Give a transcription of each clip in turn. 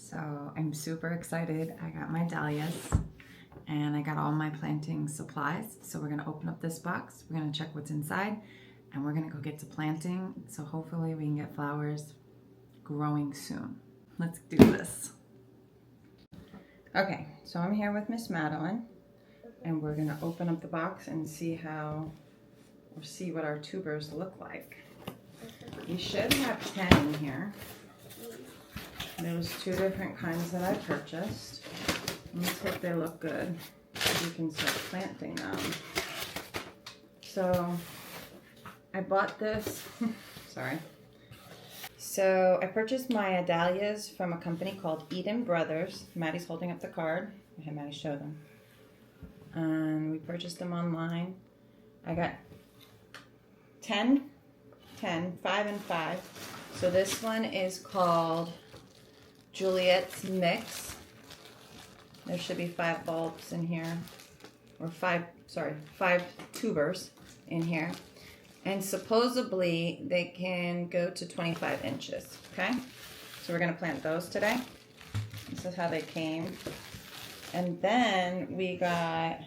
So I'm super excited. I got my dahlias and I got all my planting supplies. So we're gonna open up this box, we're gonna check what's inside, and we're gonna go get to planting. So hopefully we can get flowers growing soon. Let's do this. Okay, so I'm here with Miss Madeline and we're gonna open up the box and see what our tubers look like. We should have 10 in here. There's 2 different kinds that I purchased. Let's hope they look good so we can start planting them. So I bought this, sorry. So I purchased my dahlias from a company called Eden Brothers. Maddie's holding up the card. I had Maddie show them. And we purchased them online. I got 5 and 5. So this one is called Juliet's Mix. There should be 5 bulbs in here, or 5 tubers in here. And supposedly they can go to 25 inches, okay? So we're gonna plant those today. This is how they came. And then we got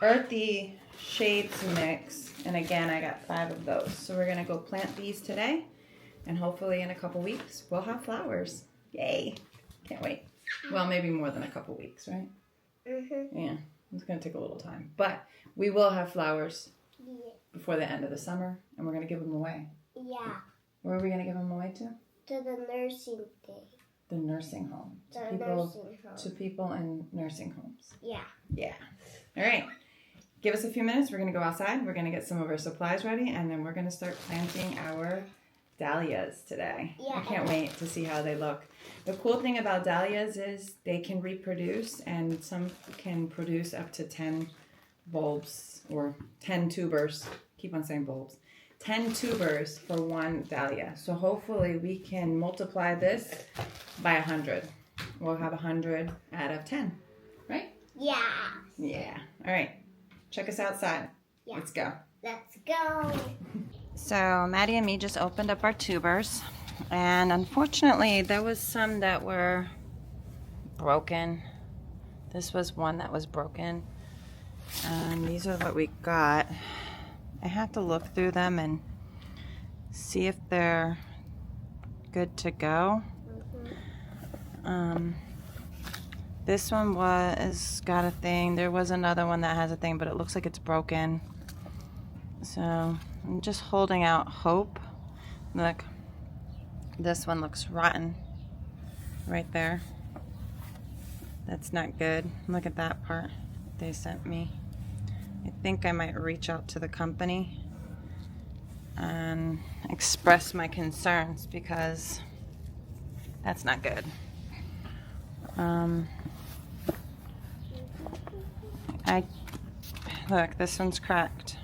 Earthy Shades Mix. And again, I got 5 of those. So we're gonna go plant these today. And hopefully in a couple weeks, we'll have flowers. Yay, can't wait. Well, maybe more than a couple weeks, right? Mm-hmm. Yeah, it's gonna take a little time. But we will have flowers before the end of the summer, and we're gonna give them away. Yeah. Where are we gonna give them away to? To the nursing thing. The nursing home. To people in nursing homes. Yeah. Yeah. All right. Give us a few minutes. We're gonna go outside. We're gonna get some of our supplies ready, and then we're gonna start planting our dahlias today. Yeah. I can't wait to see how they look. The cool thing about dahlias is they can reproduce, and some can produce up to 10 bulbs or 10 tubers. Keep on saying bulbs. 10 tubers for 1 dahlia. So hopefully we can multiply this by 100. We'll have 100 out of 10, right? Yeah. Yeah. All right. Check us outside. Yeah. Let's go. Let's go. So Maddie and me just opened up our tubers, and unfortunately there was some that were broken. This was one that was broken, and these are what we got. I have to look through them and see if they're good to go. This one got a thing. There was another one that has a thing, but it looks like it's broken. So I'm just holding out hope. Look, this one looks rotten right there. That's not good. Look at that part they sent me. I think I might reach out to the company and express my concerns because that's not good. Look, this one's cracked.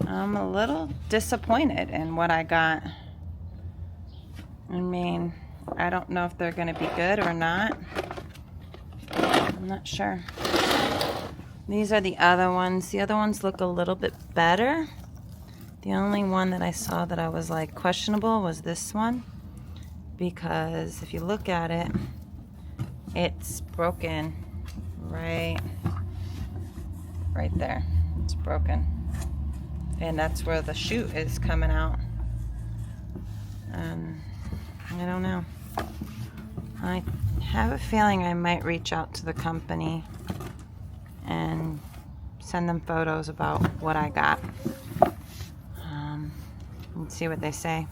I'm a little disappointed in what I got. I mean, I don't know if they're gonna be good or not. I'm not sure. These are the other ones. The other ones look a little bit better. The only one that I saw that I was like questionable was this one, because if you look at it, it's broken right there. It's broken. And that's where the shoot is coming out. I don't know. I have a feeling I might reach out to the company and send them photos about what I got. And see what they say.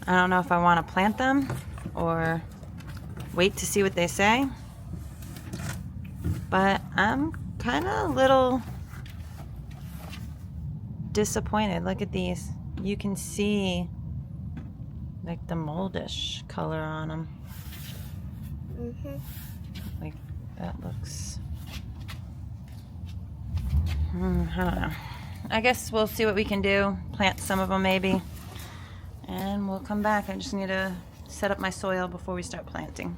I don't know if I want to plant them or wait to see what they say. But I'm kind of a little disappointed. Look at these. You can see like the moldish color on them. Like that looks, I don't know. I guess we'll see what we can do. Plant some of them maybe, and we'll come back. I just need to set up my soil before we start planting.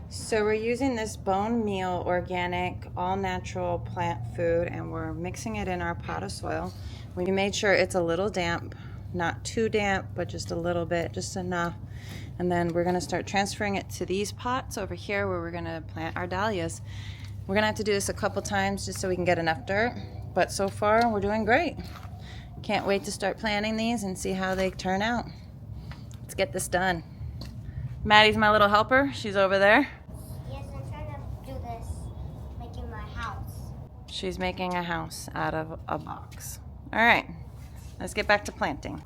So we're using this bone meal organic all natural plant food, and we're mixing it in our pot of soil. We made sure it's a little damp, not too damp, but just a little bit, just enough. And then we're gonna start transferring it to these pots over here where we're gonna plant our dahlias. We're gonna have to do this a couple times just so we can get enough dirt, but so far we're doing great. Can't wait to start planting these and see how they turn out. Let's get this done. Maddie's my little helper. She's over there. Yes, I'm trying to do this, making my house. She's making a house out of a box. All right, let's get back to planting.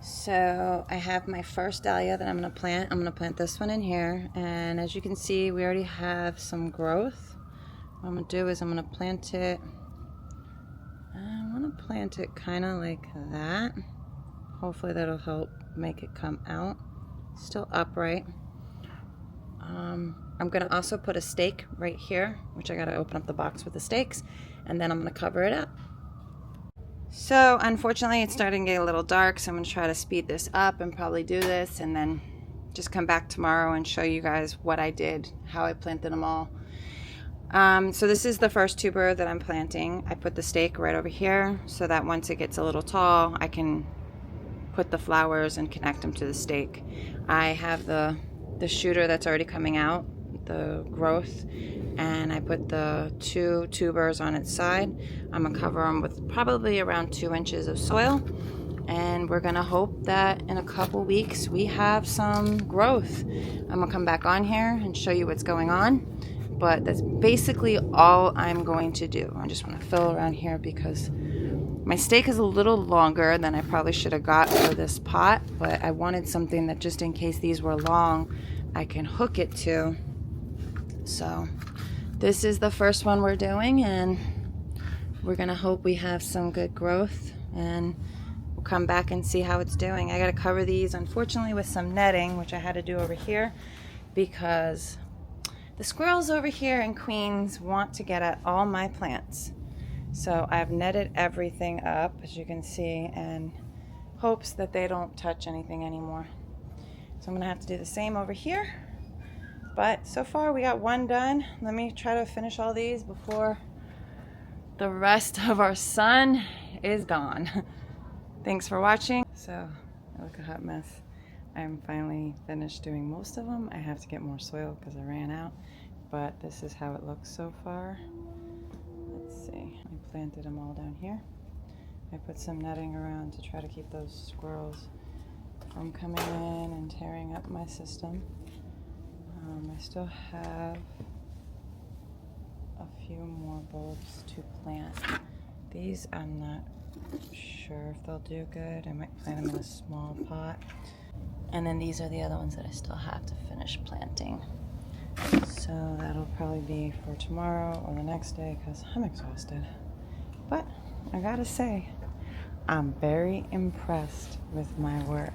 So I have my first dahlia that I'm gonna plant. I'm gonna plant this one in here. And as you can see, we already have some growth. What I'm gonna do is I'm gonna plant it. I wanna plant it kind of like that. Hopefully that'll help make it come out. Still upright. I'm gonna also put a stake right here, which I gotta open up the box with the stakes, and then I'm gonna cover it up. So unfortunately it's starting to get a little dark, so I'm gonna try to speed this up and probably do this and then just come back tomorrow and show you guys what I did, how I planted them all. So this is the first tuber that I'm planting. I put the stake right over here so that once it gets a little tall, I can put the flowers and connect them to the stake. I have the shooter that's already coming out, the growth, and I put the 2 tubers on its side. I'm gonna cover them with probably around 2 inches of soil, and we're gonna hope that in a couple weeks we have some growth. I'm gonna come back on here and show you what's going on, but that's basically all I'm going to do. I just want to fill around here because my stake is a little longer than I probably should have got for this pot, but I wanted something that just in case these were long, I can hook it to. So this is the first one we're doing, and we're gonna hope we have some good growth, and we'll come back and see how it's doing. I gotta cover these unfortunately with some netting, which I had to do over here because the squirrels over here in Queens want to get at all my plants. So I've netted everything up, as you can see, and hopes that they don't touch anything anymore. So I'm gonna have to do the same over here. But so far we got one done. Let me try to finish all these before the rest of our sun is gone. Thanks for watching. So, look, a hot mess. I'm finally finished doing most of them. I have to get more soil because I ran out. But this is how it looks so far. Let's see. I planted them all down here. I put some netting around to try to keep those squirrels from coming in and tearing up my system. I still have a few more bulbs to plant. These I'm not sure if they'll do good. I might plant them in a small pot. And then these are the other ones that I still have to finish planting. So that'll probably be for tomorrow or the next day because I'm exhausted. But I gotta say, I'm very impressed with my work.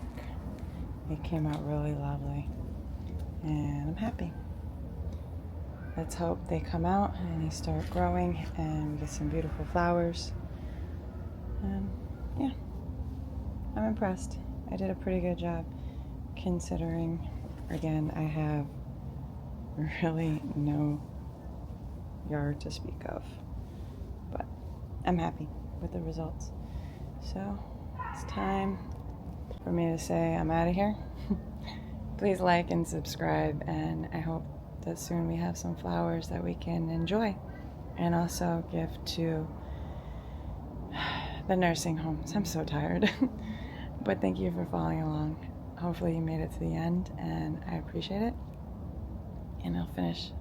It came out really lovely. And I'm happy. Let's hope they come out and they start growing and we get some beautiful flowers. And yeah, I'm impressed. I did a pretty good job considering, again, I have really no yard to speak of. But I'm happy with the results. So it's time for me to say I'm out of here. Please like and subscribe, and I hope that soon we have some flowers that we can enjoy and also give to the nursing homes. I'm so tired. But thank you for following along. Hopefully you made it to the end, and I appreciate it. And I'll finish.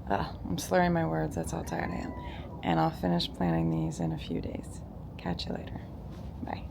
I'm slurring my words, that's how tired I am. And I'll finish planting these in a few days. Catch you later. Bye.